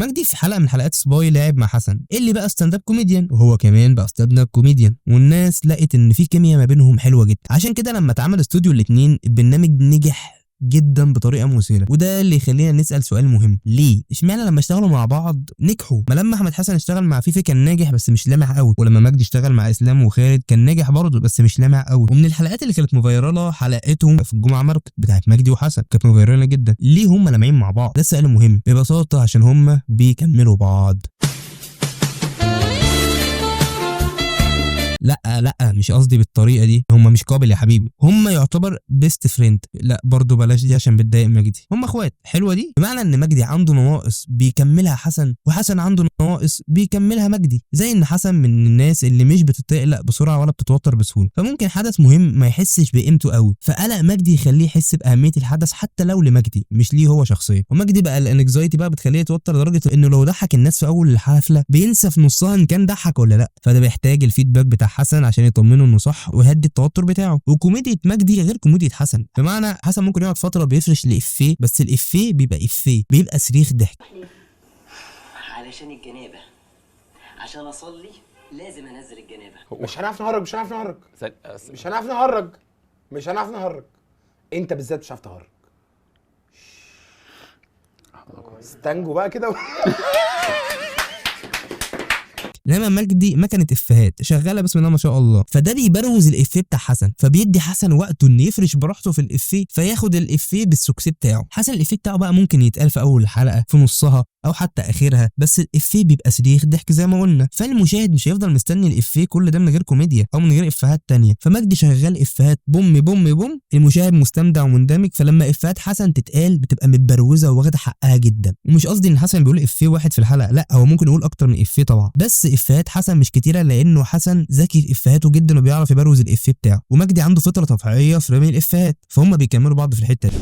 مجدي في حلقه من حلقات سباي لعب مع حسن اللي بقى ستاند اب كوميديان، وهو كمان بقى ستاند اب كوميديان، والناس لقت ان في كيمياء ما بينهم حلوه جدا. عشان كده لما اتعمل استوديو الاثنين البرنامج نجح جدا بطريقه مثيره، وده اللي يخلينا نسال سؤال مهم: ليه اشمعنى لما اشتغلوا مع بعض نجحوا؟ ما لما احمد حسن اشتغل مع فيفي كان ناجح بس مش لامع قوي، ولما مجدي اشتغل مع اسلام وخالد كان ناجح برضه بس مش لامع قوي. ومن الحلقات اللي كانت مفيرله حلقتهم في الجمعه ماركت بتاعت مجدي وحسن، كانت مفيرله جدا. ليه هم لامعين مع بعض؟ ده السؤال المهم. ببساطه عشان هم بيكملوا بعض. لا مش قصدي بالطريقه دي، هم مش قابل يا حبيبي، هم يعتبر بيست فريند. لا برضه بلاش دي عشان بتضايق مجدي، هم اخوات. حلوه دي، بمعنى ان مجدي عنده نواقص بيكملها حسن، وحسن عنده نواقص بيكملها مجدي. زي ان حسن من الناس اللي مش بتتقلق بسرعه ولا بتتوتر بسهوله، فممكن حدث مهم ما يحسش بقيمته قوي، فقلق مجدي يخليه يحس باهميه الحدث حتى لو لمجدي مش ليه هو شخصيا. ومجدي بقى الانكزايتي بقى بتخليه يتوتر لدرجه انه لو ضحك الناس في اول الحفله بينسى في نصها ان كان ضحك ولا لا، فده بيحتاج الفيدباك بتاع حسن عشان يطمنه انه صح ويهدي التوتر بتاعه. وكوميديا مجدي غير كوميديا حسن، بمعنى حسن ممكن يقعد فتره بيفرش الافيه، بس الافيه بيبقى افيه، بيبقى صريخ ضحك. علشان الجنابه، عشان اصلي لازم انزل الجنابه. مش هنعرف نهرج. انت بالذات مش هتعرف تهرج. استنجوا بقى كده. لما مجدي ما كانت افيهات شغاله بسم الله ما شاء الله، فده بيبروز الافيه بتاع حسن، فبيدي حسن وقته انه يفرش براحته في الافيه، فياخد الافيه بالسكسي بتاعه. حسن الافيه بتاعه بقى ممكن يتقال في اول الحلقه، في نصها، او حتى اخرها، بس الافيه بيبقى صريخ ضحك زي ما قلنا، فالمشاهد مش هيفضل مستني الافيه كل ده من غير كوميديا او من غير افيهات تانية. فمجدي شغال افيهات بوم بوم بوم، المشاهد مستمتع ومندمج. فلما افيهات حسن تتقال بتبقى متبروزه وواخده حقها جدا. ومش قصدي ان حسن بيقول افيه واحد في الحلقه، لا هو ممكن يقول اكتر من افيه طبعا، بس افيهات حسن مش كتيره لانه حسن ذكي في افيهاته جدا وبيعرف يبروز الافيه بتاعه، ومجدي عنده فطره طبيعيه في رمي الافيهات، فهم بيكملوا بعض في الحته دي.